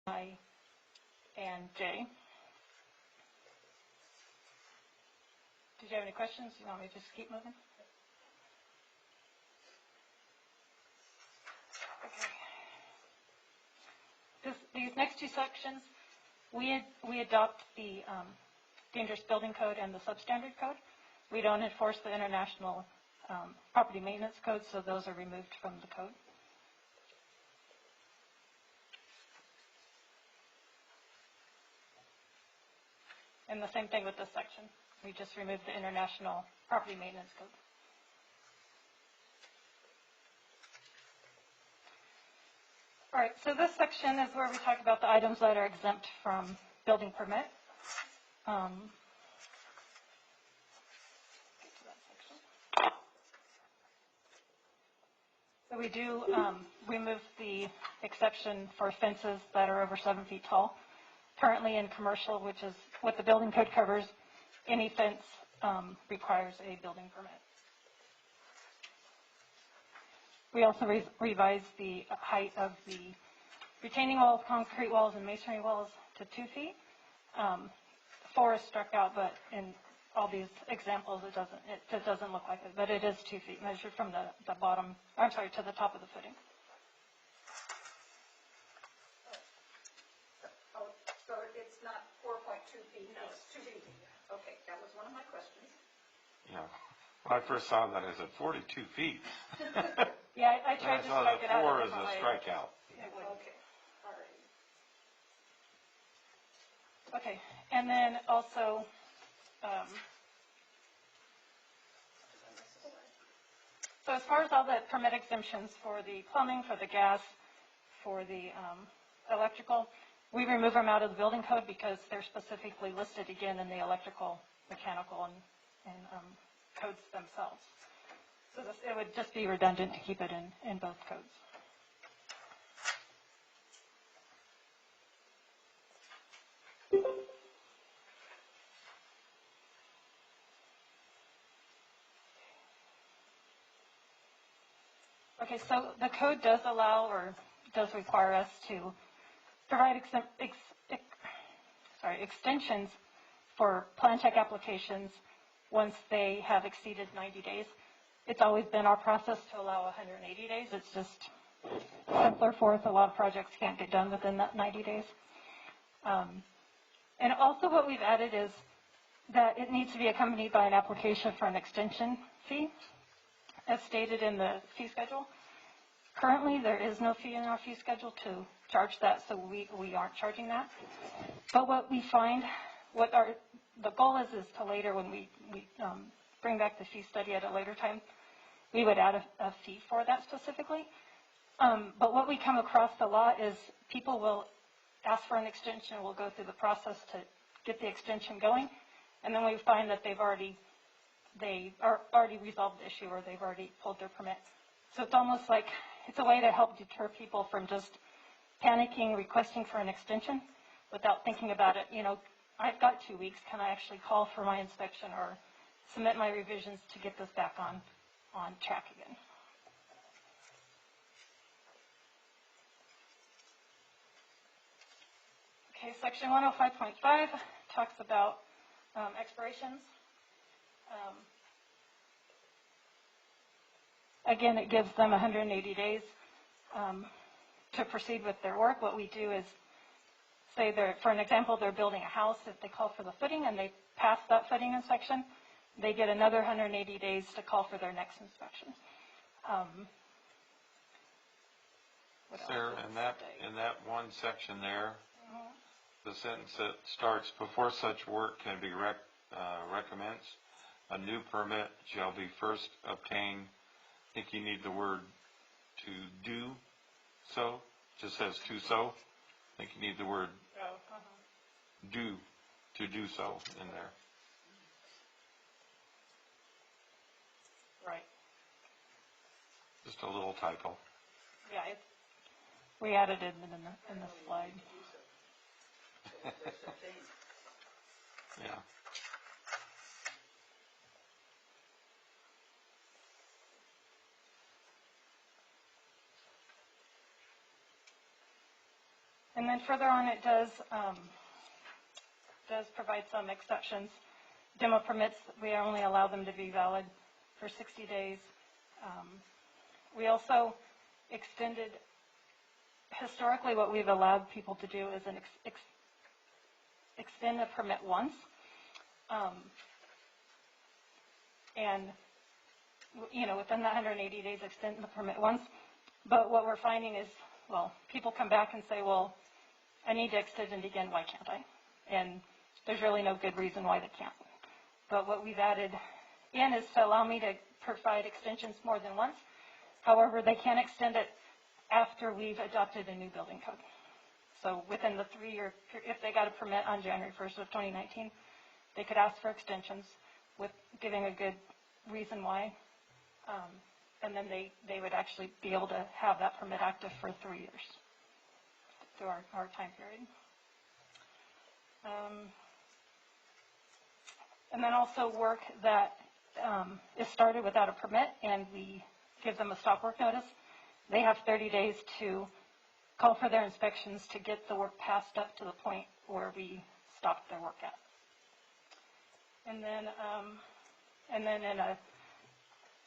I, and J. Did you have any questions? You want me to just keep moving? Okay. These next two sections, we adopt the Dangerous Building Code and the Substandard Code. We don't enforce the International Property Maintenance Code, so those are removed from the code. And the same thing with this section. We just removed the International Property Maintenance Code. All right, so this section is where we talk about the items that are exempt from building permit. So we do remove the exception for fences that are over 7 feet tall. Currently in commercial, which is what the building code covers, any fence requires a building permit. We also revised the height of the retaining walls, concrete walls, and masonry walls to 2 feet. 4 is struck out, but in all these examples, it doesn't look like it, but it is 2 feet measured from the bottom, I'm sorry, to the top of the footing. Oh, so it's not 4.2 feet, no. It's 2 feet. Okay, that was one of my questions. Yeah. When I first saw that, I said 42 feet. Yeah, I tried to strike it out. 4 is a strikeout. Okay, all right. Okay, and then also, so as far as all the permit exemptions for the plumbing, for the gas, for the electrical, we remove them out of the building code because they're specifically listed again in the electrical, mechanical, and codes themselves. So it would just be redundant to keep it in both codes. Okay, so the code does allow or does require us to provide extensions for plan check applications once they have exceeded 90 days. It's always been our process to allow 180 days. It's just simpler for us. A lot of projects can't get done within that 90 days. And also what we've added is that it needs to be accompanied by an application for an extension fee, as stated in the fee schedule. Currently, there is no fee in our fee schedule to charge that, so we aren't charging that. But what we find, the goal is to later, when we bring back the fee study at a later time, we would add a fee for that specifically. But what we come across a lot is people will ask for an extension, we'll go through the process to get the extension going, and then we find that they've already resolved the issue or they've already pulled their permit. So it's almost like it's a way to help deter people from just panicking, requesting for an extension without thinking about it. You know, I've got 2 weeks. Can I actually call for my inspection or submit my revisions to get this back on track again? Okay, section 105.5 talks about expirations. Again, it gives them 180 days to proceed with their work. What we do is say for an example, they're building a house. If they call for the footing and they pass that footing inspection, they get another 180 days to call for their next inspection. Sarah, in that one section there, the sentence that starts, before such work can be recommenced, a new permit shall be first obtained. I think you need the word to do so. It just says to so. I think you need the word do to do so in there. Right. Just a little typo. Yeah, we added it in the slide. Yeah. And And then further on, it does provide some exceptions. Demo permits, we only allow them to be valid for 60 days. We also extended, historically what we've allowed people to do is extend a permit once. And, you know, within the 180 days, extend the permit once. But what we're finding is, well, people come back and say, well, I need to extend it again, why can't I? And there's really no good reason why they can't. But what we've added in is to allow me to provide extensions more than once. However, they can't extend it after we've adopted a new building code. So within the 3-year period, if they got a permit on January 1st of 2019, they could ask for extensions with giving a good reason why. And then they would actually be able to have that permit active for 3 years through our time period. And then also work that is started without a permit and we give them a stop work notice. They have 30 days to call for their inspections to get the work passed up to the point where we stop their work at. And then in a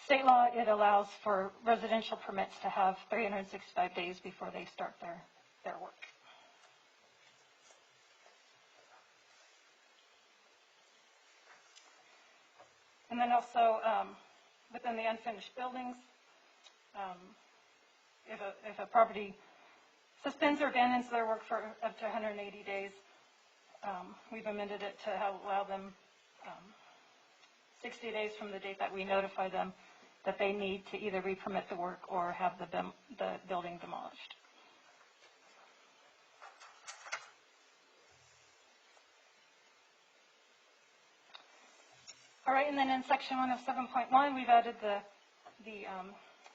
state law, it allows for residential permits to have 365 days before they start their work. And then also within the unfinished buildings, if a property suspends or abandons their work for up to 180 days, we've amended it to allow them 60 days from the date that we notify them that they need to either re-permit the work or have the building demolished. All right, and then in section 1 of 7.1, we've added the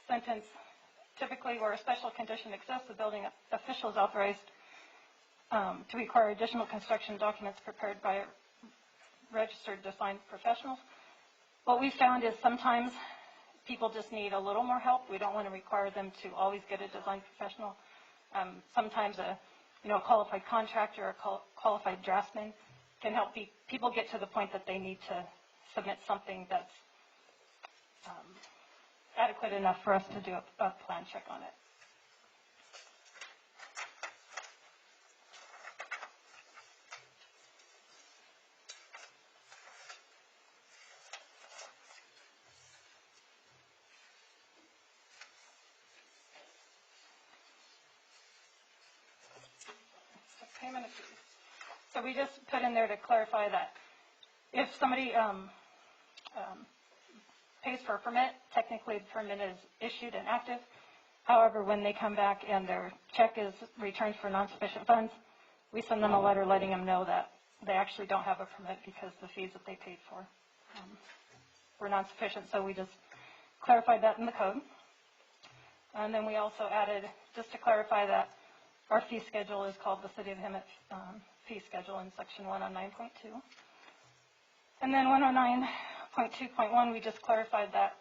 sentence, typically where a special condition exists, the building official is authorized to require additional construction documents prepared by registered design professionals. What we found is sometimes people just need a little more help. We don't want to require them to always get a design professional. Sometimes a qualified contractor or qualified draftsman can help people get to the point that they need to submit something that's adequate enough for us to do a plan check on it. Payment of fees. So we just put in there to clarify that if somebody pays for a permit, technically the permit is issued and active. However, when they come back and their check is returned for non-sufficient funds, we send them a letter letting them know that they actually don't have a permit because the fees that they paid for were non-sufficient. So we just clarified that in the code. And then we also added, just to clarify that our fee schedule is called the City of Hemet fee schedule in section 109.2. And then 109.2.1, we just clarified that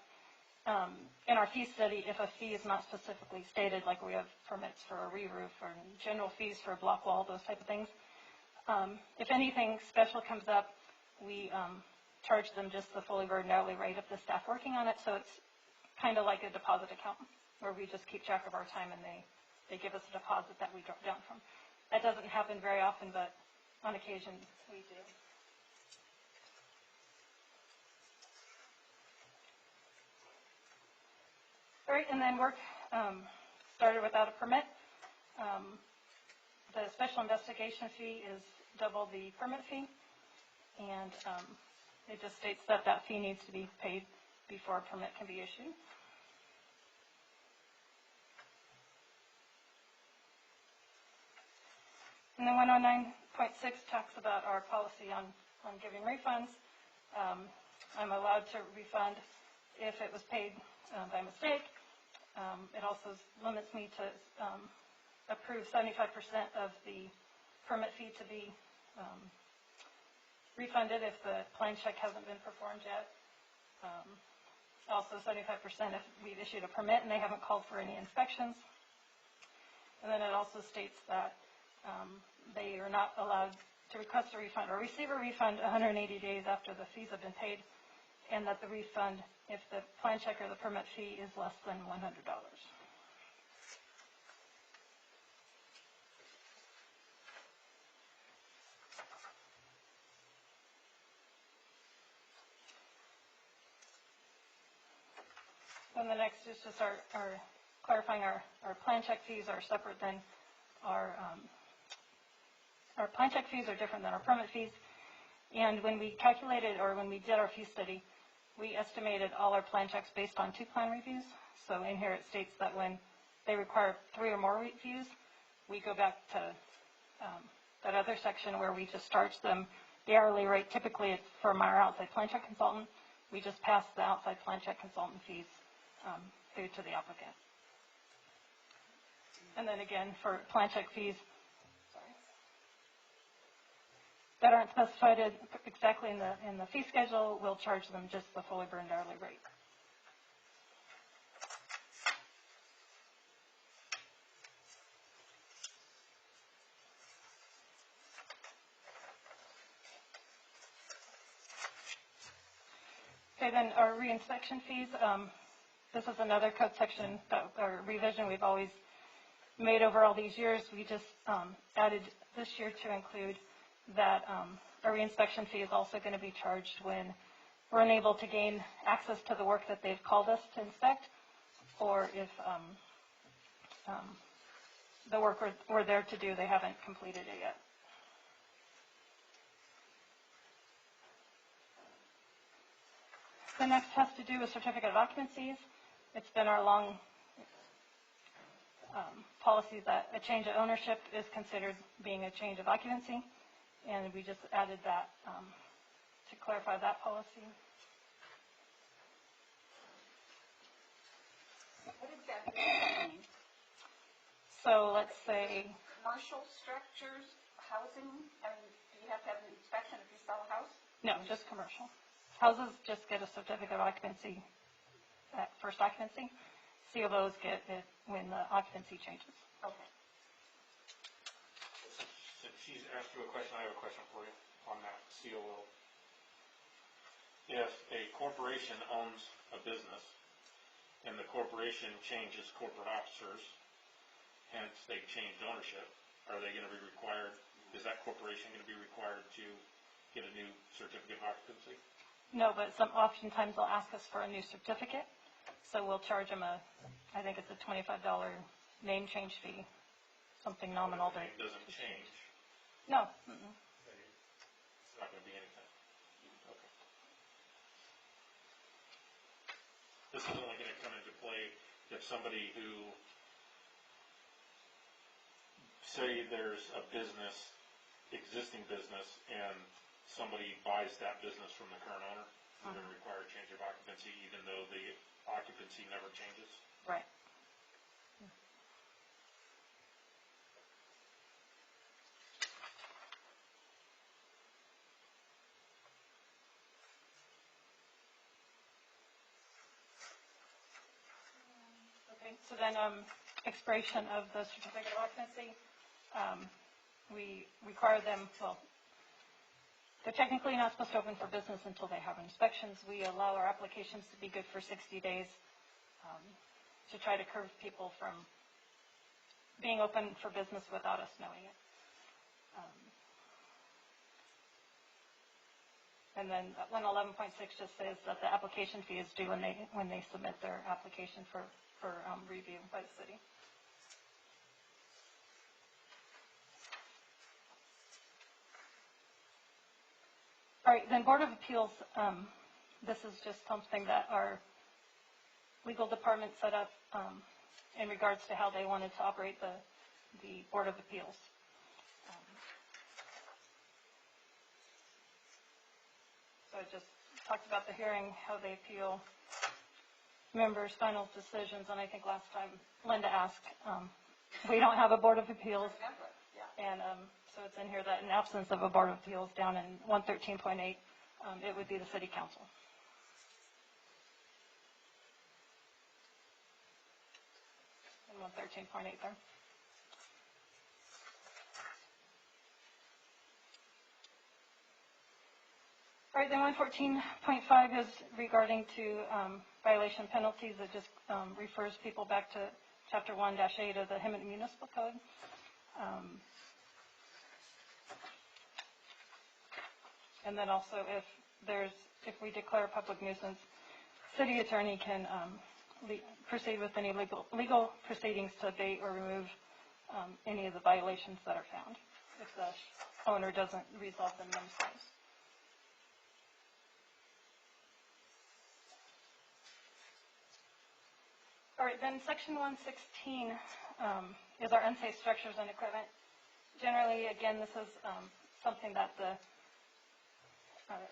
in our fee study, if a fee is not specifically stated, like we have permits for a re-roof or general fees for a block wall, those type of things, if anything special comes up, we charge them just the fully burdened hourly rate of the staff working on it. So it's kind of like a deposit account where we just keep track of our time and they give us a deposit that we drop down from. That doesn't happen very often, but on occasion we do. All right, and then work started without a permit. The special investigation fee is double the permit fee, and it just states that that fee needs to be paid before a permit can be issued. And then 109.6 talks about our policy on giving refunds. I'm allowed to refund if it was paid by mistake. It also limits me to approve 75% of the permit fee to be refunded if the plan check hasn't been performed yet. Also 75% if we've issued a permit and they haven't called for any inspections. And then it also states that They are not allowed to request a refund or receive a refund 180 days after the fees have been paid, and that the refund, if the plan check or the permit fee is less than $100. And the next is just our clarifying our plan check fees are separate than our plan check fees are different than our permit fees. And when we calculated, or when we did our fee study, we estimated all our plan checks based on 2 plan reviews. So in here it states that when they require 3 or more reviews, we go back to that other section where we just charge them the hourly rate. Typically it's from our outside plan check consultant. We just pass the outside plan check consultant fees through to the applicant. And then again, for plan check fees that aren't specified exactly in the fee schedule, we'll charge them just the fully burned hourly rate. Okay, then our reinspection fees. This is another code section or revision we've always made over all these years. We just added this year to include that our reinspection fee is also going to be charged when we're unable to gain access to the work that they've called us to inspect, or if the work we're there to do, they haven't completed it yet. The next has to do with certificate of occupancies. It's been our long policy that a change of ownership is considered being a change of occupancy, and we just added that to clarify that policy. What exactly does that mean? So let's say, Commercial structures, housing, and do you have to have an inspection if you sell a house? no, just commercial. Houses just get a certificate of occupancy at first occupancy. C of Os get it when the occupancy changes. Okay. Since she's asked you a question, I have a question for you on that COO. If a corporation owns a business and the corporation changes corporate officers, hence they've changed ownership, are they going to be required, is that corporation going to be required to get a new certificate of occupancy? No, but oftentimes they'll ask us for a new certificate, so we'll charge them I think it's a $25 name change fee, something nominal. The name doesn't change. No. It's not going to be anything. Okay. This is only going to come into play if somebody who, say there's a business, existing business, and somebody buys that business from the current owner, they're going to require a change of occupancy even though the occupancy never changes. Right. Okay, so then expiration of the certificate of occupancy, we require them, well, they're technically not supposed to open for business until they have inspections. We allow our applications to be good for 60 days to try to curb people from being open for business without us knowing it. And then 111.6 just says that the application fee is due when they submit their application for review by the city. All right, then Board of Appeals, this is just something that our legal department set up in regards to how they wanted to operate the Board of Appeals. So I just talked about the hearing, how they appeal members' final decisions, and I think last time Linda asked, we don't have a Board of Appeals. Remember, yeah. And so it's in here that in absence of a Board of Appeals down in 113.8, it would be the City Council. In 113.8 there. All right, then 114.5 is regarding to violation penalties. It just refers people back to Chapter 1-8 of the Hemet Municipal Code. And then also if we declare a public nuisance, city attorney can proceed with any legal proceedings to abate or remove any of the violations that are found if the owner doesn't resolve them themselves. All right, then Section 116 is our unsafe structures and equipment. Generally, again, this is something that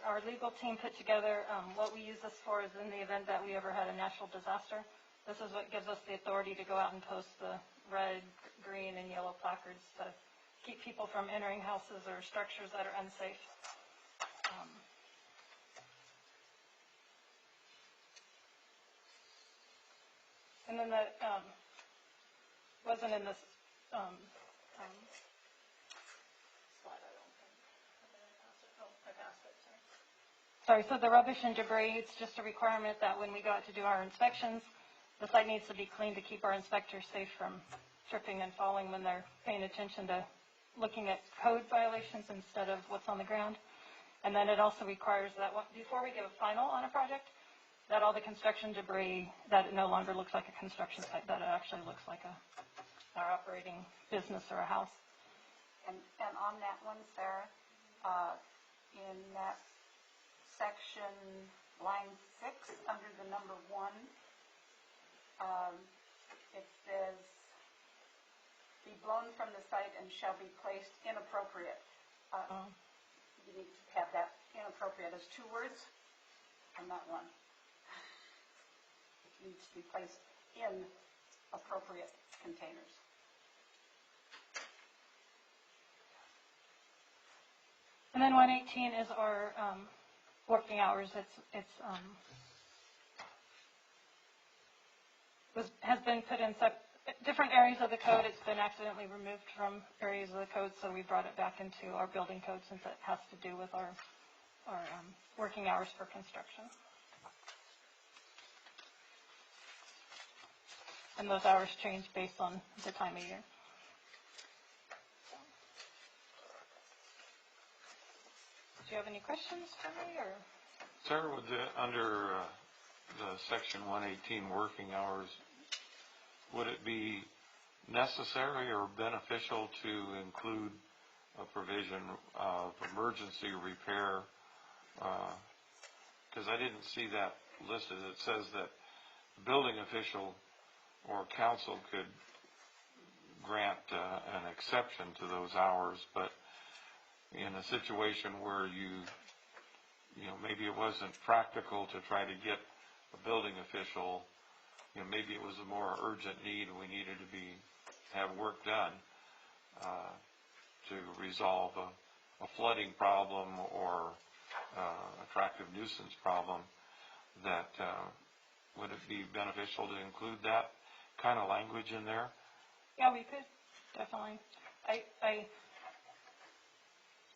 our legal team put together. What we use this for is in the event that we ever had a natural disaster. This is what gives us the authority to go out and post the red, green, and yellow placards to keep people from entering houses or structures that are unsafe. And then that wasn't in this slide, I don't think. I passed it. Sorry, so the rubbish and debris, it's just a requirement that when we go out to do our inspections, the site needs to be clean to keep our inspectors safe from tripping and falling when they're paying attention to looking at code violations instead of what's on the ground. And then it also requires that before we give a final on a project, that all the construction debris, that it no longer looks like a construction site, that it actually looks like our operating business or a house. And on that one, Sarah, in that section, line 6, under the number 1, it says, be blown from the site and shall be placed inappropriate. You need to have that inappropriate as 2 words, and not 1. It needs to be placed in appropriate containers. And then 118 is our working hours. Has been put in different areas of the code. It's been accidentally removed from areas of the code, so we brought it back into our building code since it has to do with our working hours for construction. And those hours change based on the time of year. Do you have any questions for me, or? Sarah, under the section 118 working hours, would it be necessary or beneficial to include a provision of emergency repair? Because I didn't see that listed. It says that the building official or council could grant an exception to those hours, but in a situation where maybe it wasn't practical to try to get a building official, maybe it was a more urgent need and we needed to have work done to resolve a flooding problem or attractive nuisance problem, that would it be beneficial to include that kind of language in there? Yeah, we could, definitely.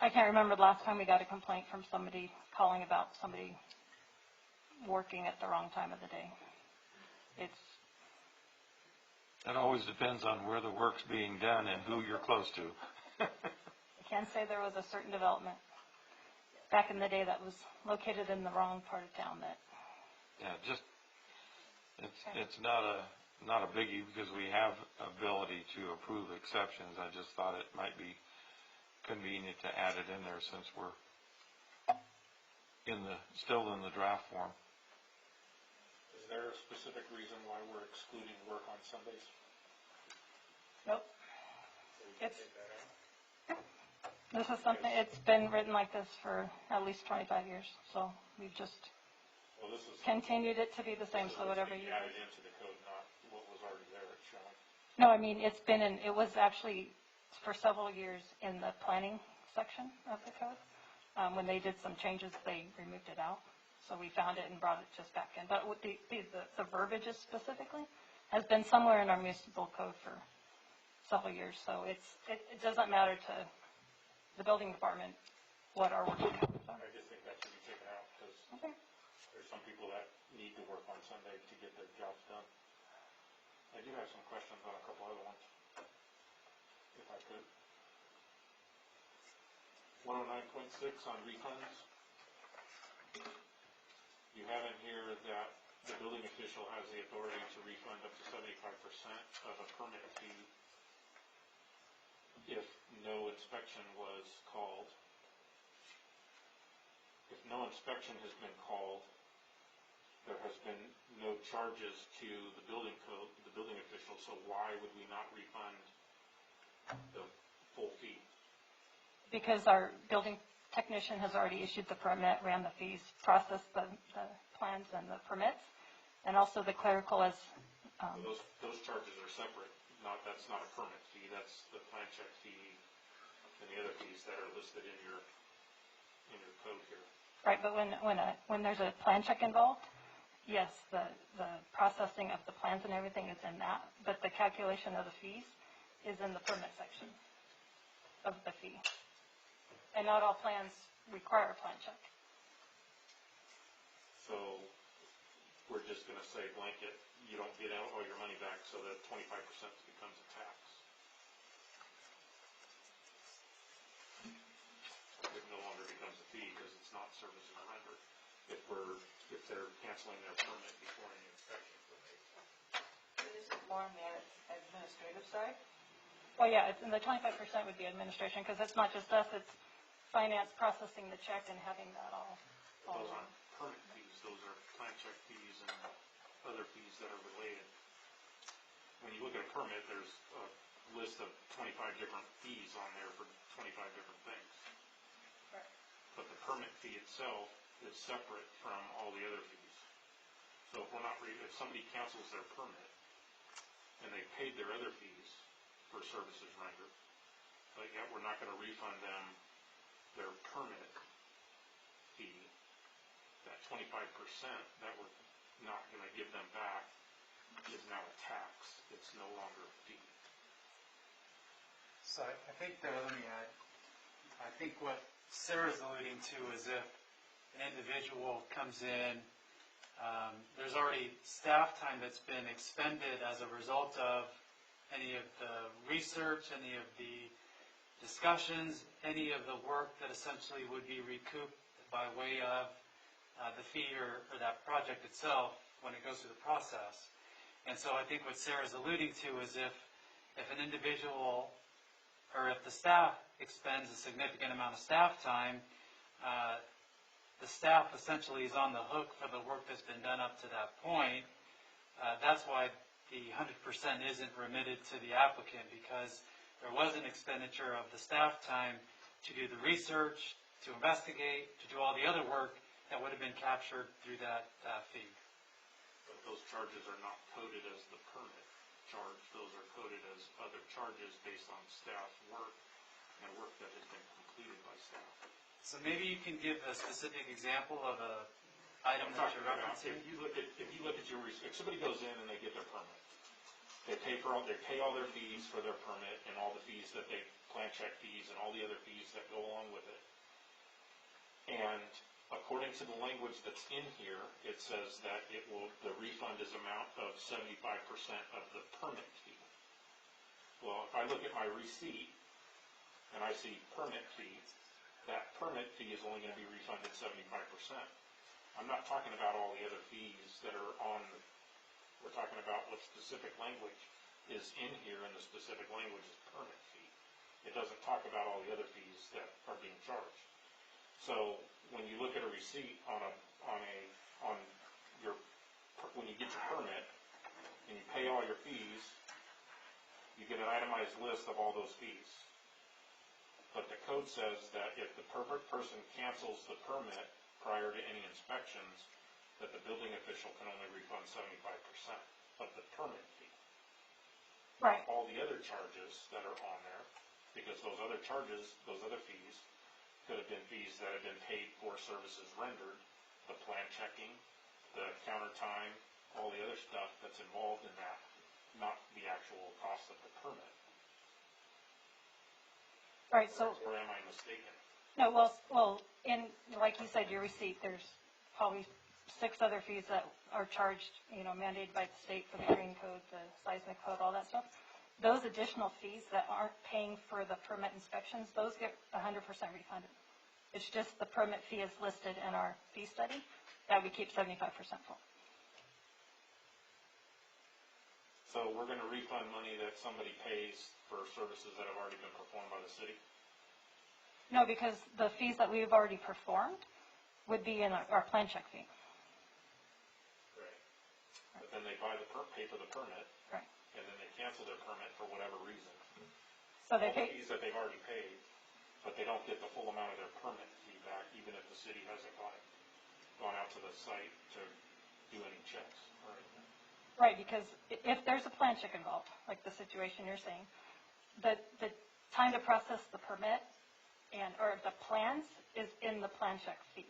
I can't remember the last time we got a complaint from somebody calling about somebody working at the wrong time of the day. It always depends on where the work's being done and who you're close to. I can say there was a certain development back in the day that was located in the wrong part of town that. Yeah, it's not a biggie because we have ability to approve exceptions. I just thought it might be convenient to add it in there since we're still in the draft form. Is there a specific reason why we're excluding work on Sundays? Nope. This is something, it's been written like this for at least 25 years, so we've just continued it to be the same, so whatever you. Added into the code, not what was already there at Shell. No, I mean, it was actually for several years in the planning section of the code. When they did some changes, they removed it out. So we found it and brought it just back in. But with the verbiage specifically has been somewhere in our municipal code for several years. So it doesn't matter to the building department what our working hours are. I just think that should be taken out, because Okay. there's some people that need to work on Sunday to get their jobs done. I do have some questions on a couple other ones, if I could. 109.6 on refunds. You have in here that the building official has the authority to refund up to 75% of a permit fee if no inspection was called. If no inspection has been called, there has been no charges to the building code, the building official, so why would we not refund the full fee? Because our building technician has already issued the permit, ran the fees, processed the plans and the permits, and also the clerical as, Those charges are separate, that's not a permit fee, that's the plan check fee and the other fees that are listed in your code here. right, but when there's a plan check involved, yes, the processing of the plans and everything is in that, but the calculation of the fees is in the permit section of the fee. And not all plans require a plan check. So we're just going to say blanket, you don't get out all your money back, so that 25% becomes a tax. It no longer becomes a fee because it's not services rendered. If they're canceling their permit before any inspections are made. So this is more on the administrative side? Well, yeah, it's, and the 25% would be administration, because it's not just us, it's finance processing the check and having that all Those along. aren't permit fees, those are plan check fees and other fees that are related. When you look at a permit, there's a list of 25 different fees on there for 25 different things. Right. But the permit fee itself is separate from all the other fees. So if we're not, if somebody cancels their permit and they paid their other fees for services rendered, but yet we're not going to refund them their permit fee, that 25% that we're not going to give them back is now a tax. It's no longer a fee. So I think that, let me add, I think what Sarah's alluding to is if an individual comes in, there's already staff time that's been expended as a result of any of the research, any of the discussions, any of the work that essentially would be recouped by way of the fee or that project itself when it goes through the process. And so I think what Sarah's alluding to is if an individual or if the staff expends a significant amount of staff time, the staff essentially is on the hook for the work that's been done up to that point. That's why the 100% isn't remitted to the applicant, because there was an expenditure of the staff time to do the research, to investigate, to do all the other work that would have been captured through that fee. But those charges are not coded as the permit charge. Those are coded as other charges based on staff work and work that has been completed by staff. So maybe you can give a specific example of a item that you're referencing. If you look at your, if somebody goes in and they get their permit, they pay all their fees for their permit and all the fees that they, plan check fees and all the other fees that go along with it. And according to the language that's in here, it says that the refund is amount of 75% of the permit fee. Well, if I look at my receipt and I see permit fee, that permit fee is only going to be refunded 75%. I'm not talking about all the other fees that are on, we're talking about what specific language is in here, and the specific language is permit fee. It doesn't talk about all the other fees that are being charged. So when you look at a receipt when you get your permit and you pay all your fees, you get an itemized list of all those fees. But the code says that if the person cancels the permit prior to any inspections, that the building official can only refund 75% of the permit fee. Right. All the other charges that are on there, because those other charges, those other fees, could have been fees that have been paid for services rendered, the plan checking, the counter time, all the other stuff that's involved in that, not the actual cost of the permit. Right, so, Or am I mistaken? No, well, like you said, your receipt, there's probably 6 other fees that are charged, mandated by the state for the green code, the seismic code, all that stuff. Those additional fees that aren't paying for the permit inspections, those get 100% refunded. It's just the permit fee is listed in our fee study that we keep 75% full. So we're gonna refund money that somebody pays for services that have already been performed by the city? No, because the fees that we've already performed would be in our plan check fee. Right. But then they pay for the permit, Right. and then they cancel their permit for whatever reason. So they All the pay, fees that they've already paid, but they don't get the full amount of their permit fee back, even if the city hasn't gone out to the site to do any checks or anything. right, because if there's a plan check involved, like the situation you're saying, the time to process the permit or the plans is in the plan check fee.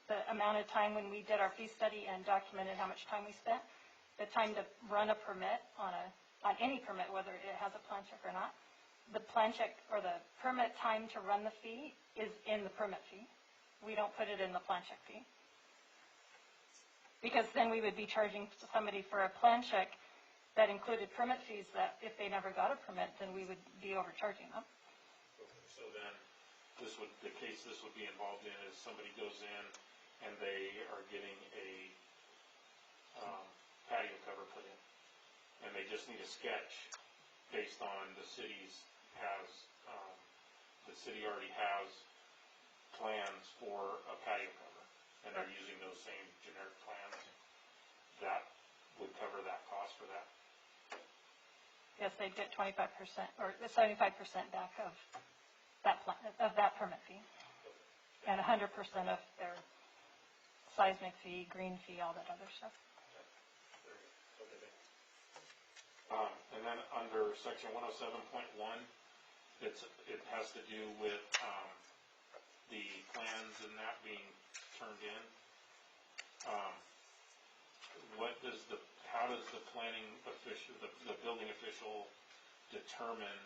The amount of time when we did our fee study and documented how much time we spent, the time to run a permit on any permit, whether it has a plan check or not, the plan check or the permit time to run the fee is in the permit fee. We don't put it in the plan check fee. Because then we would be charging somebody for a plan check that included permit fees that if they never got a permit, then we would be overcharging them. Okay, so then, the case this would be involved in is somebody goes in and they are getting a patio cover put in. And they just need a sketch based on the city already has plans for a patio cover. And they're using those same generic plans. That would cover that cost for that. Yes, they'd get 25% or 75% back of that permit fee. And 100% of their seismic fee, green fee, all that other stuff. And then under section 107.1, it has to do with the plans and that being turned in. How does the planning official, the building official determine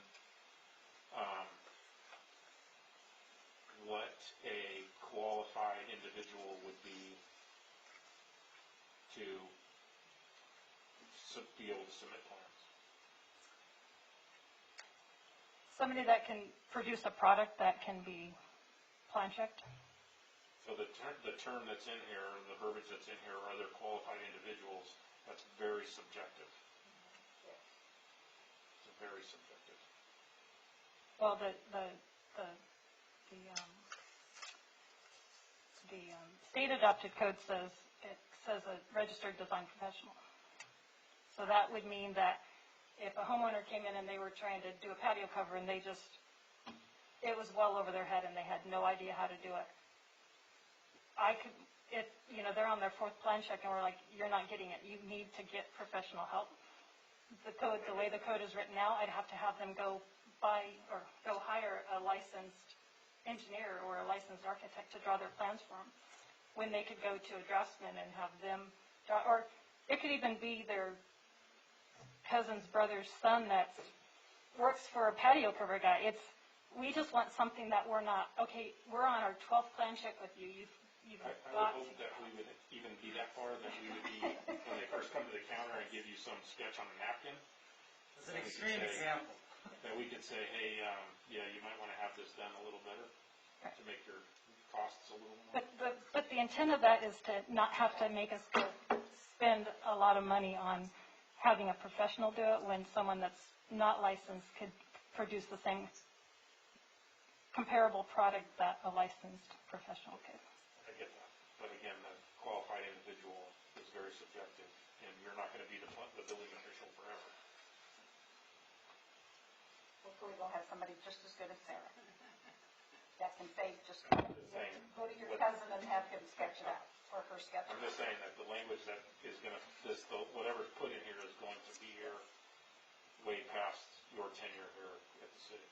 what a qualified individual would be to be able to submit plans? Somebody that can produce a product that can be plan checked. So the term that's in here, the verbiage that's in here, are other qualified individuals, that's very subjective. It's very subjective. Well, the state adopted code says a registered design professional. So that would mean that if a homeowner came in and they were trying to do a patio cover and it was well over their head and they had no idea how to do it, they're on their 4th plan check and we're like, you're not getting it. You need to get professional help. The way the code is written now, I'd have to have them go hire a licensed engineer or a licensed architect to draw their plans for them, when they could go to a draftsman and have them draw, or it could even be their cousin's brother's son that works for a patio cover guy. We just want something that we're not, okay, we're on our 12th plan check with you. I would hope that we would even be that far, that we would be, when they first come to the counter and give you some sketch on a napkin. It's an extreme example. That we could say, hey, you might want to have this done a little better to make your costs a little more. But the intent of that is to not have to make us spend a lot of money on having a professional do it when someone that's not licensed could produce the same comparable product that a licensed professional could. I get that. But again, the qualified individual is very subjective, and you're not going to be the building official forever. Hopefully we'll have somebody just as good as Sarah that can say, just go to your cousin and have him sketch it out, or her sketch it I'm out. just saying that the language that is going to, whatever's put in here is going to be here way past your tenure here at the city.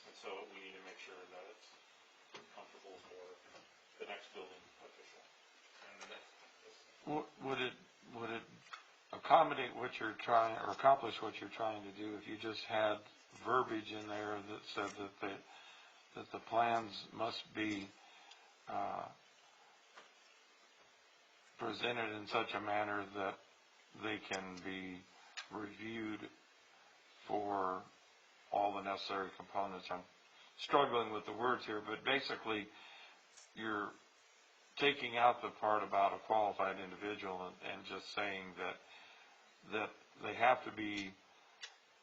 And so we need to make sure that it's comfortable for the next building official. Would it accommodate what you're trying, or accomplish what you're trying to do if you just had verbiage in there that said that that the plans must be presented in such a manner that they can be reviewed for all the necessary components. I'm struggling with the words here, but basically you're taking out the part about a qualified individual and just saying that they have to be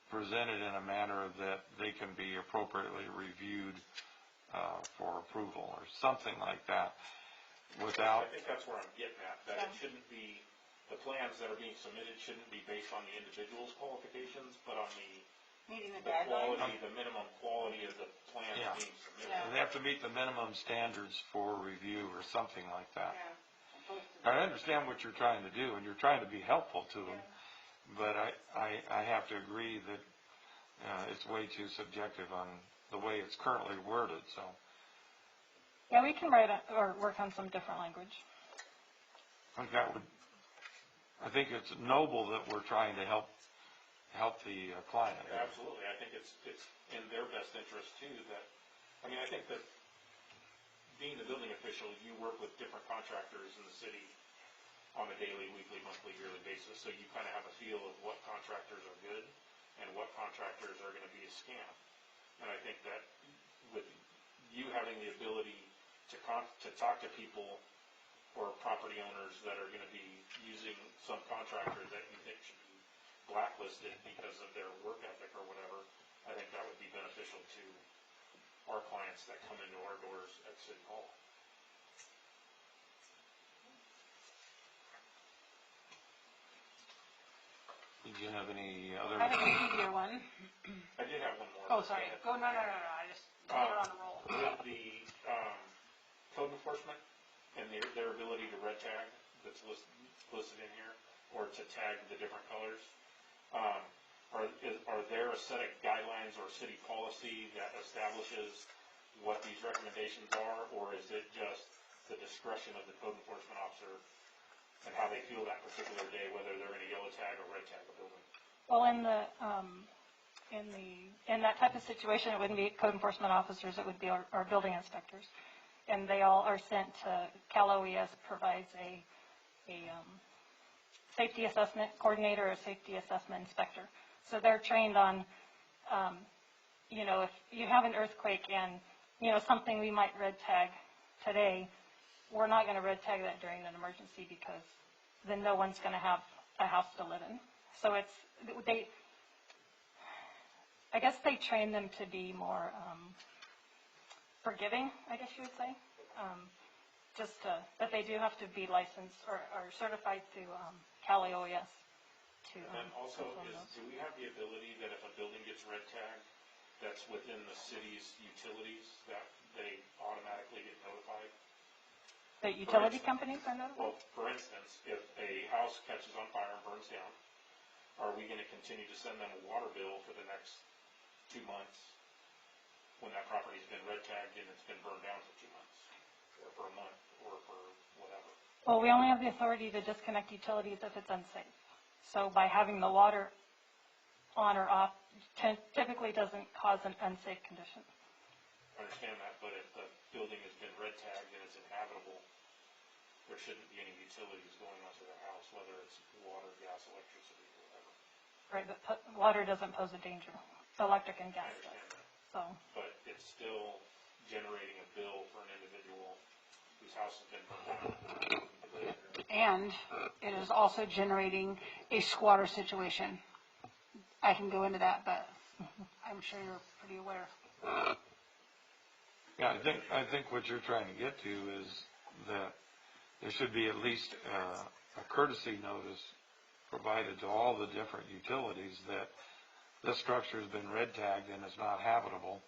presented in a manner that they can be appropriately reviewed for approval or something like that. I think that's where I'm getting at, that it shouldn't be, the plans that are being submitted shouldn't be based on the individual's qualifications, but on Meeting the the guidelines. quality, the minimum quality of the plans Yeah. being submitted. Yeah. They have to meet the minimum standards for review or something like that. Yeah. Opposed to- I understand what you're trying to do, and you're trying to be helpful to them, but I have to agree that it's way too subjective on the way it's currently worded, so. Yeah, we can write or work on some different language. I think it's noble that we're trying to help the client. Absolutely, I think it's in their best interest too, that, I mean, I think that being the building official, you work with different contractors in the city on a daily, weekly, monthly, yearly basis, so you kind of have a feel of what contractors are good and what contractors are going to be a scam. And I think that with you having the ability to talk to people or property owners that are going to be using some contractor that you think should be blacklisted because of their work ethic or whatever, I think that would be beneficial to our clients that come into our doors at City Hall. Did you have any I other? have an easier one. I did have one more. Oh, sorry. Go, no, I just, get it on the roll. With the code enforcement and their ability to red tag that's listed in here, or to tag the different colors, are there a set of guidelines or city policy that establishes what these recommendations are, or is it just the discretion of the code enforcement officer and how they feel that particular day, whether they're going to yellow tag or red tag a building? Well, in that type of situation, it wouldn't be code enforcement officers, it would be our building inspectors. And they all are sent to, Cal OES provides a safety assessment coordinator, a safety assessment inspector. So they're trained on, if you have an earthquake and, something we might red tag today, we're not going to red tag that during an emergency because then no one's going to have a house to live in. So I guess they train them to be more forgiving, I guess you would say. But they do have to be licensed or certified through Cal OES to. And also, perform those. do we have the ability that if a building gets red tagged, that's within the city's utilities, that they automatically get notified? The utility companies are notified? Well, for instance, if a house catches on fire and burns down, are we going to continue to send them a water bill for the next 2 months when that property's been red tagged and it's been burned down for 2 months, or for a month, or for whatever? Well, we only have the authority to disconnect utilities if it's unsafe. So by having the water on or off typically doesn't cause an unsafe condition. I understand that, but if the building has been red tagged and it's inhabitable, there shouldn't be any utilities going onto the house, whether it's water, gas, electricity, or whatever. Right, but water doesn't pose a danger. Electric and I gas understand does. that, So, but it's still generating a bill for an individual whose house has been burned down. And it is also generating a squatter situation. I can go into that, but I'm sure you're pretty aware. Yeah, I think what you're trying to get to is that there should be at least a courtesy notice provided to all the different utilities that this structure has been red tagged and is not habitable.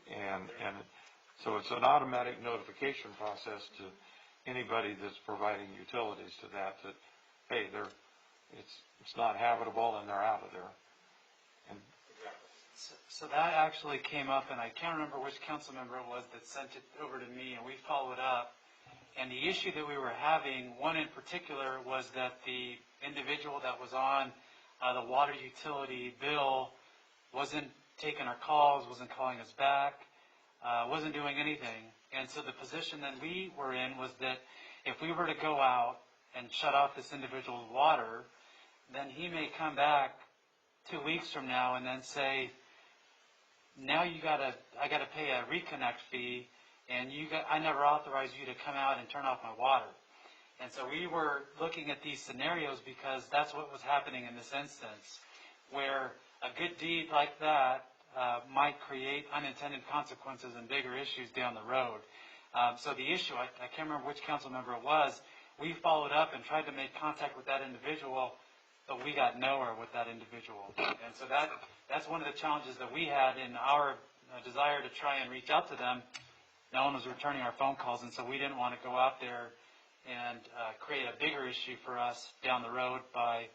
And so it's an automatic notification process to anybody that's providing utilities to that, hey, it's not habitable and they're out of there. And So that actually came up, and I can't remember which council member it was that sent it over to me, and we followed up. And the issue that we were having, one in particular, was that the individual that was on the water utility bill wasn't taking our calls, wasn't calling us back. wasn't doing anything. And so the position that we were in was that if we were to go out and shut off this individual's water, then he may come back 2 weeks from now and then say, now I gotta pay a reconnect fee, and I never authorized you to come out and turn off my water. And so we were looking at these scenarios because that's what was happening in this instance, where a good deed like that might create unintended consequences and bigger issues down the road. So the issue, I can't remember which council member it was, we followed up and tried to make contact with that individual, but we got nowhere with that individual. And so that's one of the challenges that we had in our desire to try and reach out to them. No one was returning our phone calls, and so we didn't want to go out there and create a bigger issue for us down the road by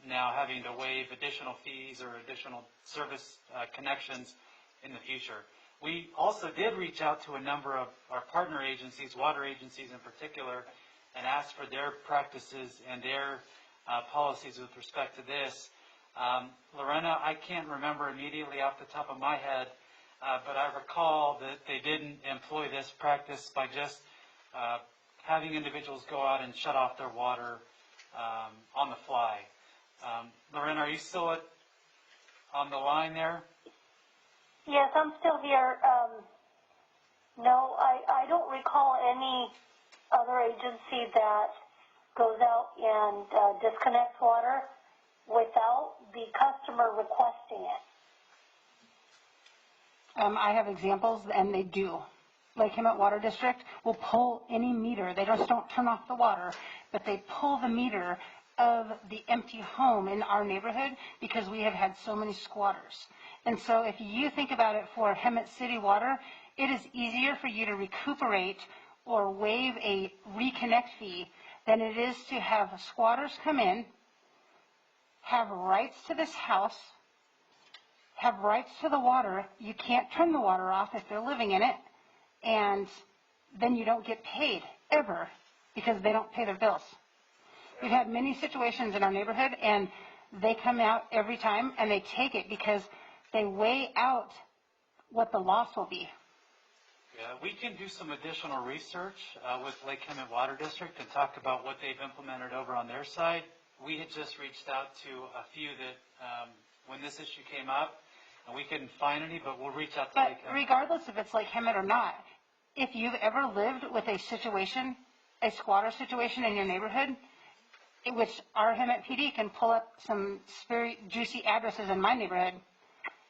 now having to waive additional fees or additional service connections in the future. We also did reach out to a number of our partner agencies, water agencies in particular, and asked for their practices and their policies with respect to this. Lorena, I can't remember immediately off the top of my head, but I recall that they didn't employ this practice by just having individuals go out and shut off their water on the fly. Lorena, are you still on the line there? Yes, I'm still here. No, I don't recall any other agency that goes out and disconnects water without the customer requesting it. I have examples, and they do. Lake Hemet Water District will pull any meter. They just don't turn off the water, but they pull the meter of the empty home in our neighborhood because we have had so many squatters. And so if you think about it for Hemet City Water, it is easier for you to recuperate or waive a reconnect fee than it is to have squatters come in, have rights to this house, have rights to the water. You can't turn the water off if they're living in it, and then you don't get paid ever because they don't pay their bills. We've had many situations in our neighborhood, and they come out every time and they take it because they weigh out what the loss will be. Yeah, we can do some additional research with Lake Hemet Water District and talk about what they've implemented over on their side. We had just reached out to a few that when this issue came up, and we couldn't find any, but we'll reach out to Lake Hemet. But regardless if it's Lake Hemet or not, if you've ever lived with a situation, a squatter situation in your neighborhood, in which our Hemet PD can pull up some very juicy addresses in my neighborhood,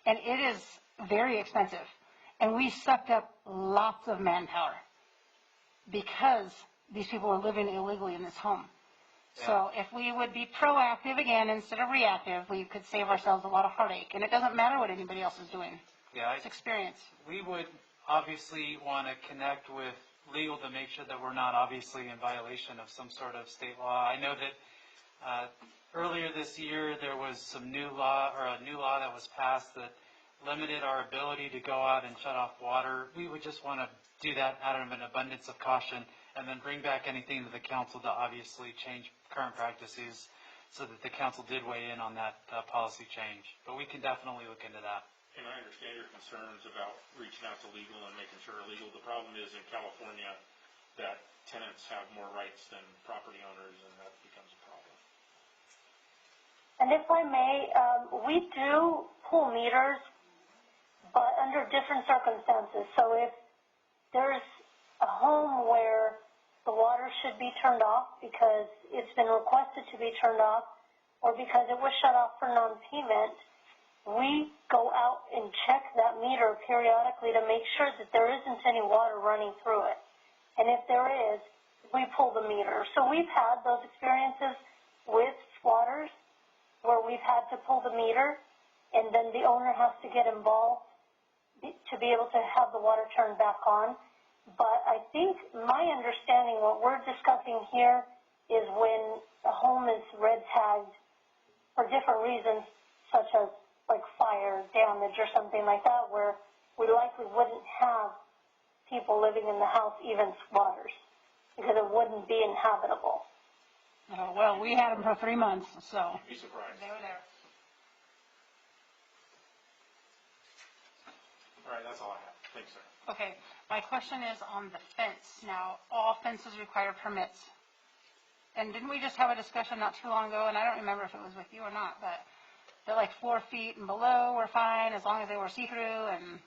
and it is very expensive. And we sucked up lots of manpower because these people are living illegally in this home. Yeah. So if we would be proactive again instead of reactive, we could save ourselves a lot of heartache. And it doesn't matter what anybody else is doing. Yeah, it's experience. We would obviously want to connect with legal to make sure that we're not obviously in violation of some sort of state law. I know that earlier this year there was some a new law that was passed that limited our ability to go out and shut off water. We would just want to do that out of an abundance of caution and then bring back anything to the council to obviously change current practices so that the council did weigh in on that policy change. But we can definitely look into that. And I understand your concerns about reaching out to legal and making sure legal. The problem is in California that tenants have more rights than property owners, and that becomes a problem. And if I may, we do pull meters, but under different circumstances. So if there's a home where the water should be turned off because it's been requested to be turned off or because it was shut off for non-payment, we go out and check that meter periodically to make sure that there isn't any water running through it. And if there is, we pull the meter. So we've had those experiences with squatters where we've had to pull the meter and then the owner has to get involved to be able to have the water turned back on. But I think my understanding, what we're discussing here, is when a home is red tagged for different reasons, such as like fire, damage, or something like that, where we likely wouldn't have people living in the house, even squatters, because it wouldn't be inhabitable. Oh, well, we had them for 3 months, so. Be surprised. They were there. All right, that's all I have. think so. Okay, my question is on the fence. Now, all fences require permits. And didn't we just have a discussion not too long ago, and I don't remember if it was with you or not, but that like 4 feet and below were fine as long as they were see-through and,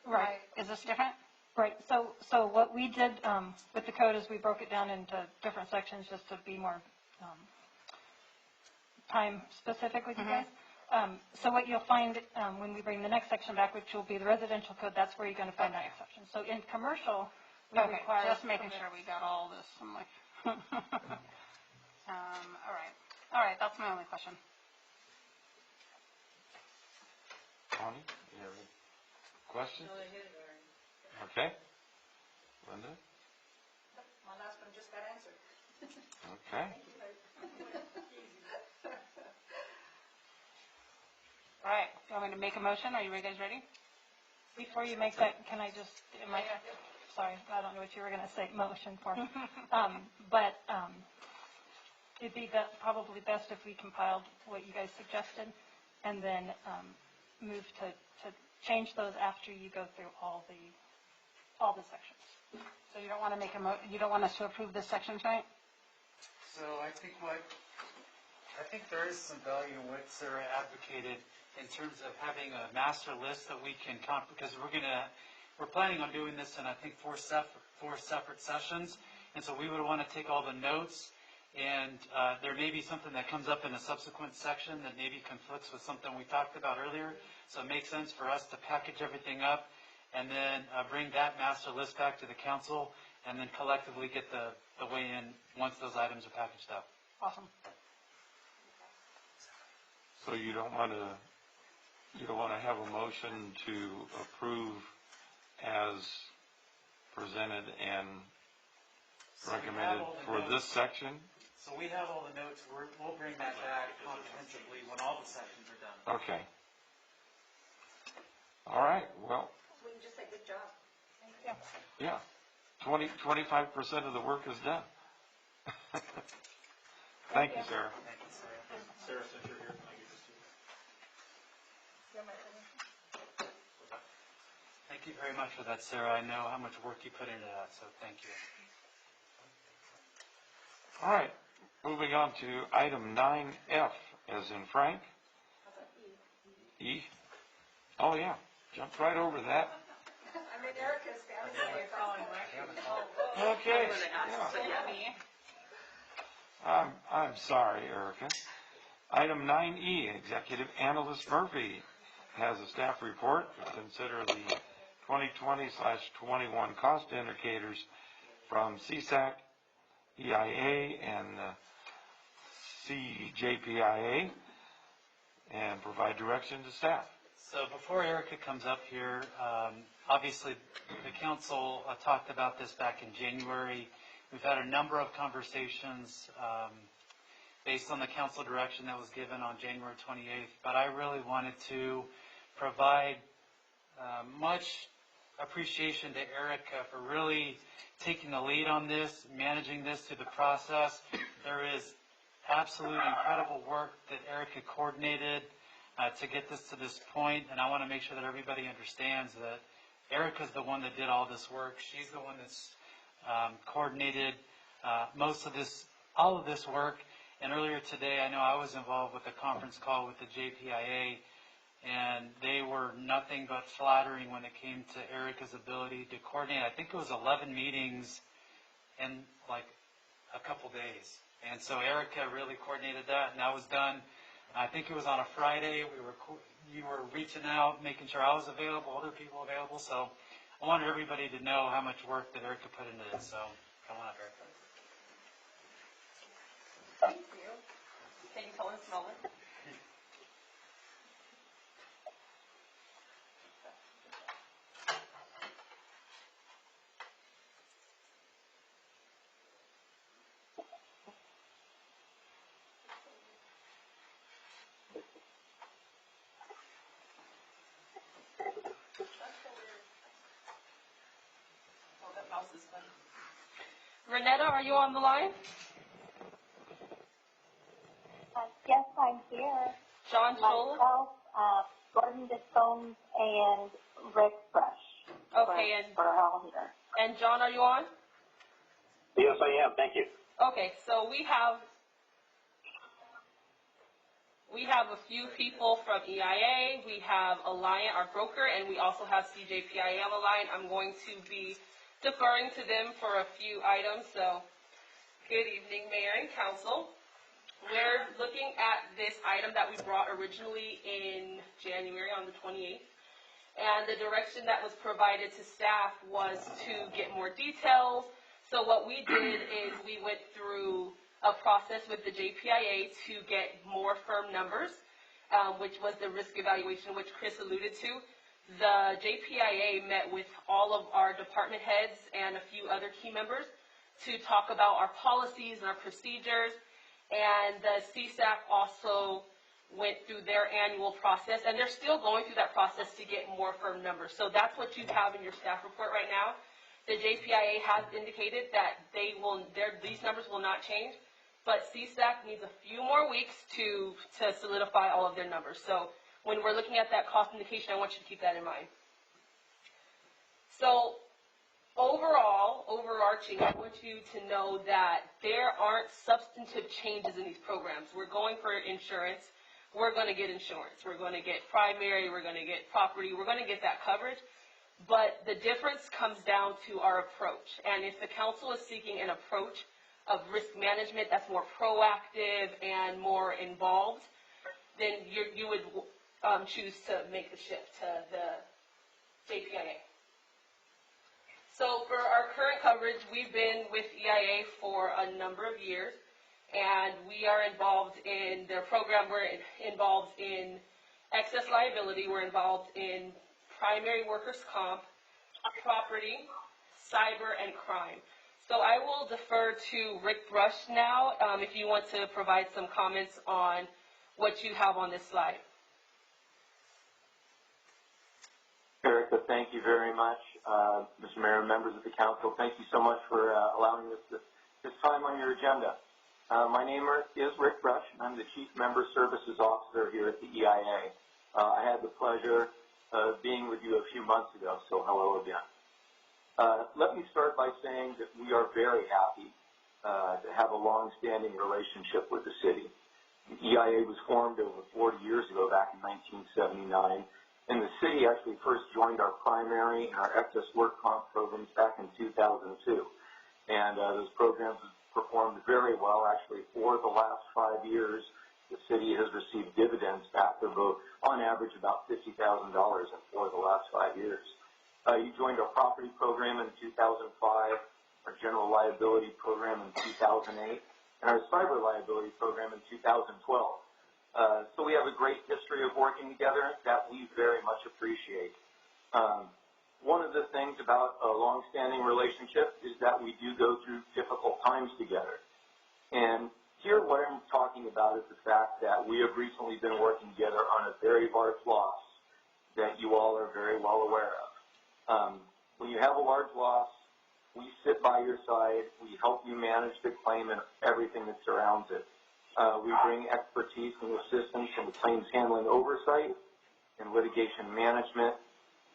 Right. is this different? Right, so what we did with the code is we broke it down into different sections just to be more time specific with you guys. So what you'll find when we bring the next section back, which will be the residential code, that's where you're going to find that exception. So in commercial, we Okay, require. just making sure we got all this. I'm like, all right, that's my only question. Connie, you have a question? Okay. Linda? My last one just got answered. Okay. All right, you want me to make a motion? Are you guys ready? Before you make that, can I just, sorry, I don't know what you were going to say, motion for. But it'd be probably best if we compiled what you guys suggested and then move to change those after you go through all the sections. So you don't want to you don't want us to approve this section tonight? So I think there is some value in what Sarah advocated in terms of having a master list that we can because we're planning on doing this in I think four separate sessions, and so we would want to take all the notes, and there may be something that comes up in a subsequent section that maybe conflicts with something we talked about earlier. So it makes sense for us to package everything up and then bring that master list back to the council, and then collectively get the weigh in once those items are packaged up. Awesome. So you don't want to have a motion to approve as presented and recommended for this section? So we have all the notes. We'll bring that back comprehensively when all the sections are done. Okay. All right, well, We can just say good job. yeah, 25% of the work is done. Thank you, Sarah. Thank you, Sarah. Sarah, since you're here, can I give this to you? Thank you very much for that, Sarah. I know how much work you put into that, so thank you. All right, moving on to item 9F, as in Frank. E? Oh, yeah, jumped right over that. I mean, Erica's standing there. Okay, yeah. I'm sorry, Erica. Item 9E, Executive Analyst Murphy has a staff report to consider the 2020/21 cost indicators from CSAC, EIA, and CJPIA, and provide direction to staff. So before Erica comes up here, obviously the council talked about this back in January. We've had a number of conversations based on the council direction that was given on January 28th, but I really wanted to provide much appreciation to Erica for really taking the lead on this, managing this through the process. There is absolute incredible work that Erica coordinated to get this to this point, and I want to make sure that everybody understands that Erica's the one that did all this work. She's the one that's coordinated all of this work. And earlier today, I know I was involved with a conference call with the JPIA, and they were nothing but flattering when it came to Erica's ability to coordinate. I think it was 11 meetings in like a couple days. And so Erica really coordinated that, and that was done. I think it was on a Friday. You were reaching out, making sure I was available, other people available. So I wanted everybody to know how much work that Erica put into this. So come on up, Erica. Thank you. Can you tell us Nolan? Renetta, are you on the line? Yes, I'm here. John Scholler? Myself, Gordon Discombs, and Rick Brush. Okay, and John, are you on? Yes, I am. Thank you. Okay, so we have a few people from EIA, we have Alliant, our broker, and we also have CJPIA Alliant. I'm going to be deferring to them for a few items. So, good evening, Mayor and Council. We're looking at this item that we brought originally in January on the 28th. And the direction that was provided to staff was to get more details. So what we did is we went through a process with the JPIA to get more firm numbers, which was the risk evaluation, which Chris alluded to. The JPIA met with all of our department heads and a few other key members to talk about our policies and our procedures. And the CSAC also went through their annual process, and they're still going through that process to get more firm numbers. So that's what you have in your staff report right now. The JPIA has indicated that these numbers will not change, but CSAC needs a few more weeks to solidify all of their numbers. So when we're looking at that cost indication, I want you to keep that in mind. So overarching, I want you to know that there aren't substantive changes in these programs. We're going for insurance. We're going to get insurance. We're going to get primary. We're going to get property. We're going to get that coverage. But the difference comes down to our approach. And if the council is seeking an approach of risk management that's more proactive and more involved, then you would choose to make the shift to the JPIA. So for our current coverage, we've been with EIA for a number of years. And we are involved in their program. We're involved in excess liability. We're involved in primary workers' comp, property, cyber, and crime. So I will defer to Rick Brush now if you want to provide some comments on what you have on this slide. Erica, thank you very much. Mr. Mayor and members of the council, thank you so much for allowing us this time on your agenda. My name is Rick Brush, and I'm the Chief Member Services Officer here at the EIA. I had the pleasure of being with you a few months ago, so hello again. Let me start by saying that we are very happy to have a long-standing relationship with the city. The EIA was formed over 40 years ago, back in 1979, and the city actually first joined our primary and our excess work comp programs back in 2002. And those programs performed very well. Actually, for the last 5 years, the city has received dividends back of, on average, about $50,000 for the last 5 years. You joined our property program in 2005, our general liability program in 2008, and our cyber liability program in 2012. So we have a great history of working together that we very much appreciate. One of the things about a long-standing relationship is that we do go through difficult times together. And here what I'm talking about is the fact that we have recently been working together on a very large loss that you all are very well aware of. When you have a large loss, we sit by your side. We help you manage the claim and everything that surrounds it. We bring expertise and assistance in claims handling oversight and litigation management.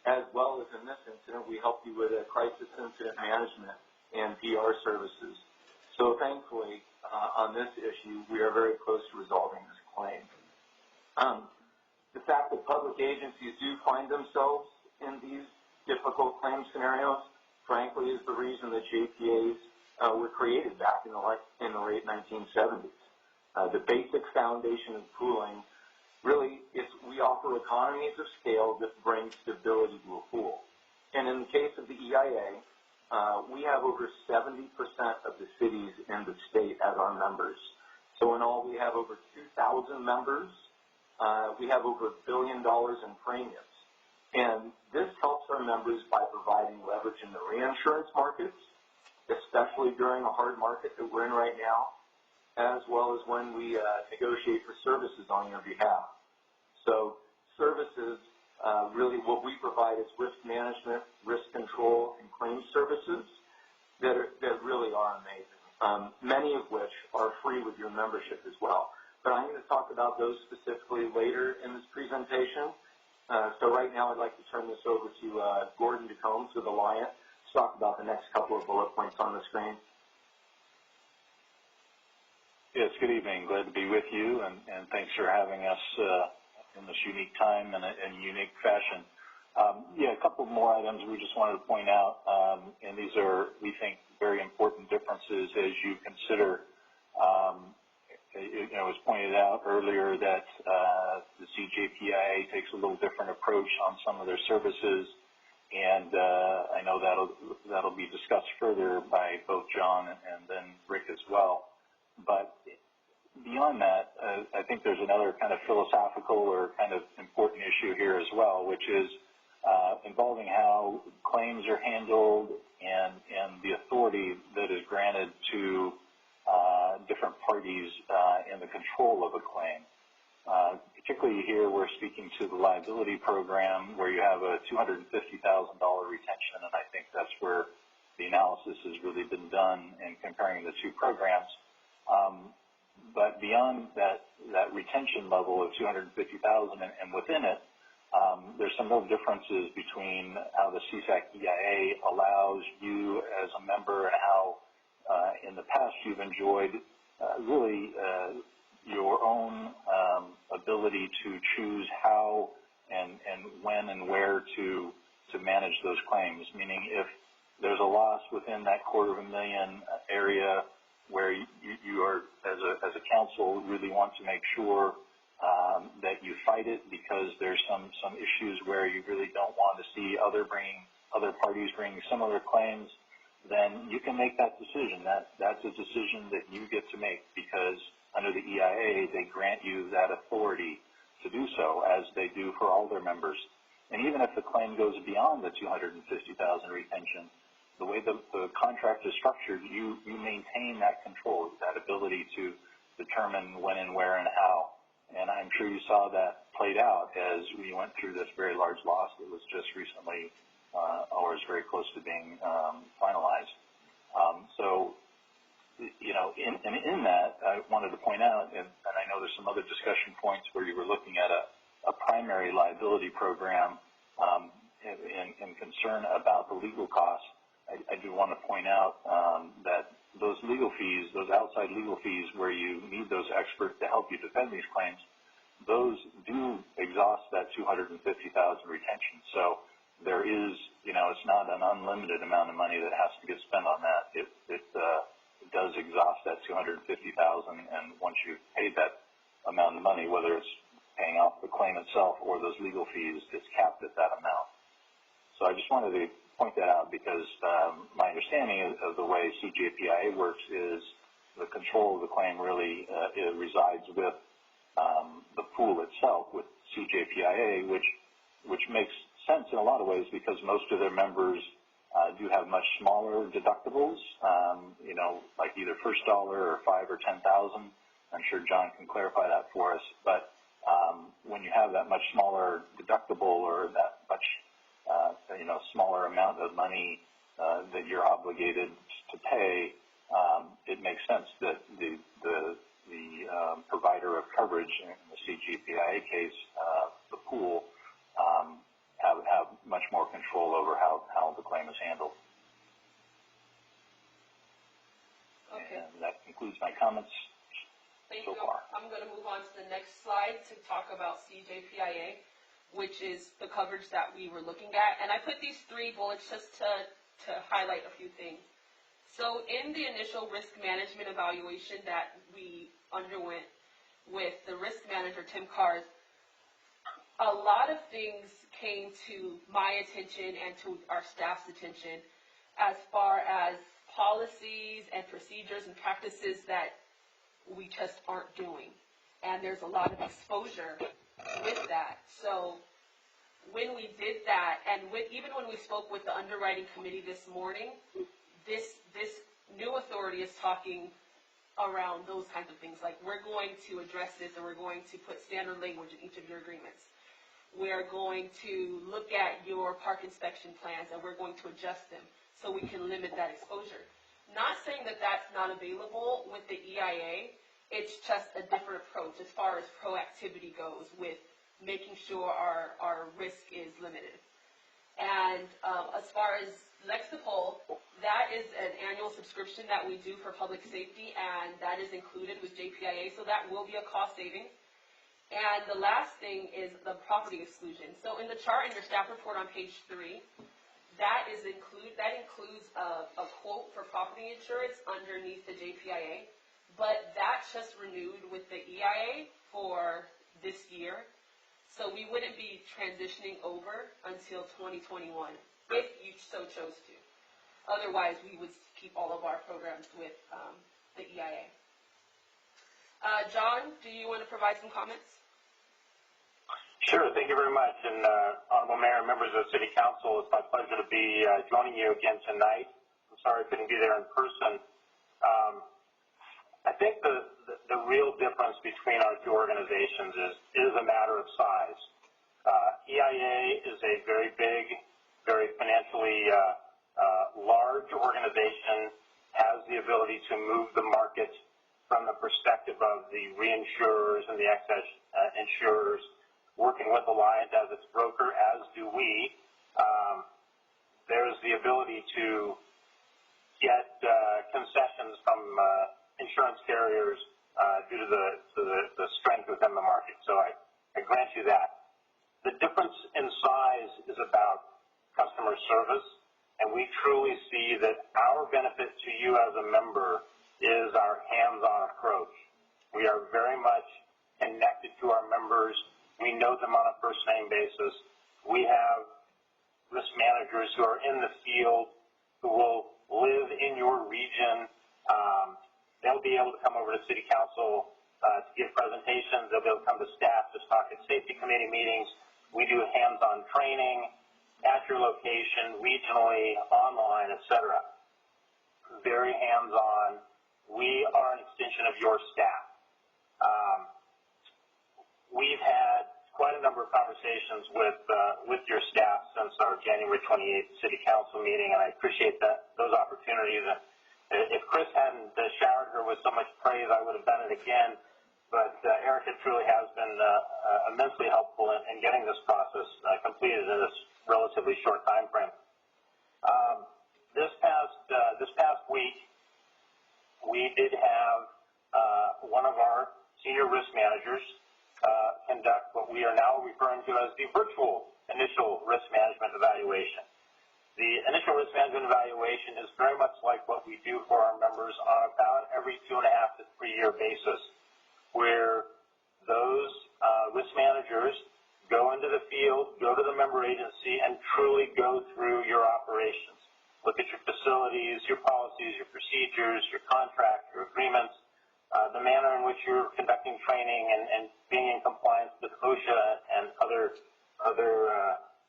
As well as in this incident, we help you with a crisis incident management and PR services. So thankfully, on this issue, we are very close to resolving this claim. The fact that public agencies do find themselves in these difficult claim scenarios, frankly, is the reason that JPAs were created back in the late 1970s. The basic foundation of pooling really, we offer economies of scale that bring stability to a pool. And in the case of the EIA, we have over 70% of the cities in the state as our members. So in all, we have over 2,000 members. We have over $1 billion in premiums. And this helps our members by providing leverage in the reinsurance markets, especially during a hard market that we're in right now, as well as when we negotiate for services on your behalf. So services, really what we provide is risk management, risk control, and claims services that really are amazing, many of which are free with your membership as well. But I'm going to talk about those specifically later in this presentation. So right now I'd like to turn this over to Gordon DeCombs with Alliant to talk about the next couple of bullet points on the screen. Yes, good evening. Glad to be with you, and thanks for having us in this unique time and in a unique fashion. A couple more items we just wanted to point out, and these are, we think, very important differences as you consider. It was pointed out earlier that the CJPIA takes a little different approach on some of their services, and I know that'll be discussed further by both John and then Rick as well. But beyond that, I think there's another kind of philosophical or kind of important issue here as well, which is involving how claims are handled and the authority that is granted to different parties in the control of a claim. Particularly here, we're speaking to the liability program where you have a $250,000 retention, and I think that's where the analysis has really been done in comparing the two programs. But beyond that retention level of $250,000 and within it, there's some real differences between how the CSAC EIA allows you as a member and how in the past you've enjoyed really your own ability to choose how and when and where to manage those claims. Meaning if there's a loss within that $250,000 area where you are, as a council, really want to make sure that you fight it because there's some issues where you really don't want to see other parties bringing similar claims, then you can make that decision. That's a decision that you get to make because under the EIA, they grant you that authority to do so, as they do for all their members. And even if the claim goes beyond the $250,000 retention, the way the contract is structured, you maintain that control, that ability to determine when and where and how. And I'm sure you saw that played out as we went through this very large loss that was just recently or is very close to being finalized. In that, I wanted to point out, and I know there's some other discussion points where you were looking at a primary liability program and concern about the legal costs. I do want to point out that those legal fees, those outside legal fees where you need those experts to help you defend these claims, those do exhaust that $250,000 retention. So there is, it's not an unlimited amount of money that has to get spent on that. It does exhaust that $250,000, and once you've paid that amount of money, whether it's paying off the claim itself or those legal fees, it's capped at that amount. So I just wanted to point that out because my understanding of the way CJPIA works is the control of the claim really resides with the pool itself, with CJPIA, which makes sense in a lot of ways because most of their members do have much smaller deductibles, like either first dollar or $5,000 or $10,000. I'm sure John can clarify that for us. But when you have that much smaller deductible or that much smaller amount of money that you're obligated to pay, it makes sense that the provider of coverage, in the CJPIA case, the pool, have much more control over how the claim is handled. Okay. And that concludes my comments so far. I'm going to move on to the next slide to talk about CJPIA, which is the coverage that we were looking at. And I put these 3 bullets just to highlight a few things. So in the initial risk management evaluation that we underwent with the risk manager, Tim Cars, a lot of things came to my attention and to our staff's attention as far as policies and procedures and practices that we just aren't doing. And there's a lot of exposure with that. So when we did that, and even when we spoke with the underwriting committee this morning, this new authority is talking around those kinds of things. Like, we're going to address this, and we're going to put standard language in each of your agreements. We're going to look at your park inspection plans, and we're going to adjust them so we can limit that exposure. Not saying that that's not available with the EIA. It's just a different approach as far as proactivity goes with making sure our risk is limited. And as far as Lexipol, that is an annual subscription that we do for public safety, and that is included with JPIA, so that will be a cost saving. And the last thing is the property exclusion. So in the chart in your staff report on page 3, that includes a quote for property insurance underneath the JPIA, but that's just renewed with the EIA for this year. So we wouldn't be transitioning over until 2021, if you so chose to. Otherwise, we would keep all of our programs with the EIA. John, do you want to provide some comments? Sure, thank you very much. And Honorable Mayor and members of the City Council, it's my pleasure to be joining you again tonight. I'm sorry I couldn't be there in person. I think the real difference between our two organizations is a matter of size. EIA is a very big, very financially large organization, has the ability to move the market from the perspective of the reinsurers and the excess insurers, working with Alliant as its broker, as do we. There's the ability to get concessions from insurance carriers due to the strength within the market. So I grant you that. The difference in size is about customer service, and we truly see that our benefit to you as a member is our hands-on approach. We are very much connected to our members. We know them on a first-name basis. We have risk managers who are in the field who will live in your region. They'll be able to come over to City Council to give presentations. They'll be able to come to staff to talk at safety committee meetings. We do hands-on training at your location, regionally, online, etc. Very hands-on. We are an extension of your staff. We've had quite a number of conversations with your staff since our January 28th City Council meeting, and I appreciate those opportunities. If Chris hadn't showered her with so much praise, I would have done it again. But Erica truly has been immensely helpful in getting this process completed in this relatively short time frame. This past week, we did have one of our senior risk managers conduct what we are now referring to as the virtual initial risk management evaluation. The initial risk management evaluation is very much like what we do for our members on about every 2.5 to 3 year basis, where those risk managers go into the field, go to the member agency, and truly go through your operations. Look at your facilities, your policies, your procedures, your contracts, your agreements, the manner in which you're conducting training and being in compliance with OSHA and other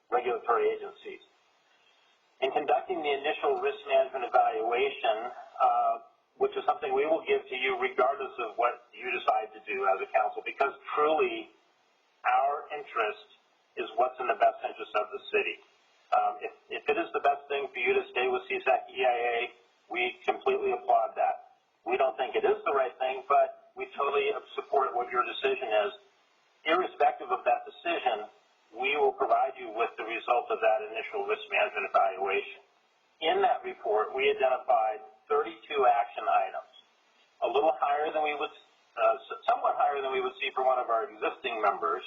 regulatory agencies. In conducting the initial risk management evaluation, which is something we will give to you regardless of what you decide to do as a council, because truly our interest is what's in the best interest of the city. If it is the best thing for you to stay with CSAC EIA, we completely applaud that. We don't think it is the right thing, but we totally support what your decision is. Irrespective of that decision, we will provide you with the result of that initial risk management evaluation. In that report, we identified 32 action items, a little higher than we would, somewhat higher than we would see for one of our existing members,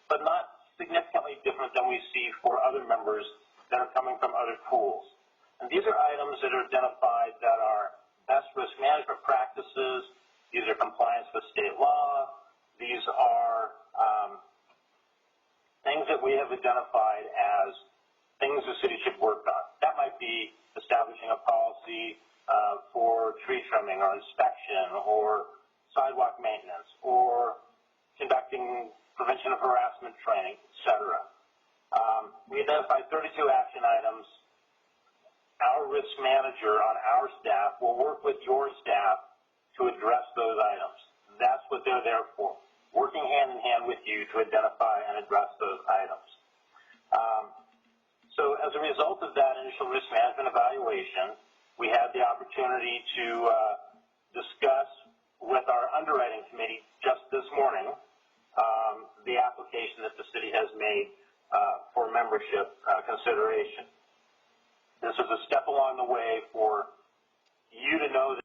but not significantly different than we see for other members that are coming from other pools. And these are items that are identified that are best risk management practices. These are compliance with state law. These are things that we have identified as things the city should work on. That might be establishing a policy for tree trimming or inspection or sidewalk maintenance or conducting prevention of harassment training, etc. We identified 32 action items. Our risk manager on our staff will work with your staff to address those items. That's what they're there for, working hand in hand with you to identify and address those items. So as a result of that initial risk management evaluation, we had the opportunity to discuss with our underwriting committee just this morning the application that the city has made for membership consideration. This is a step along the way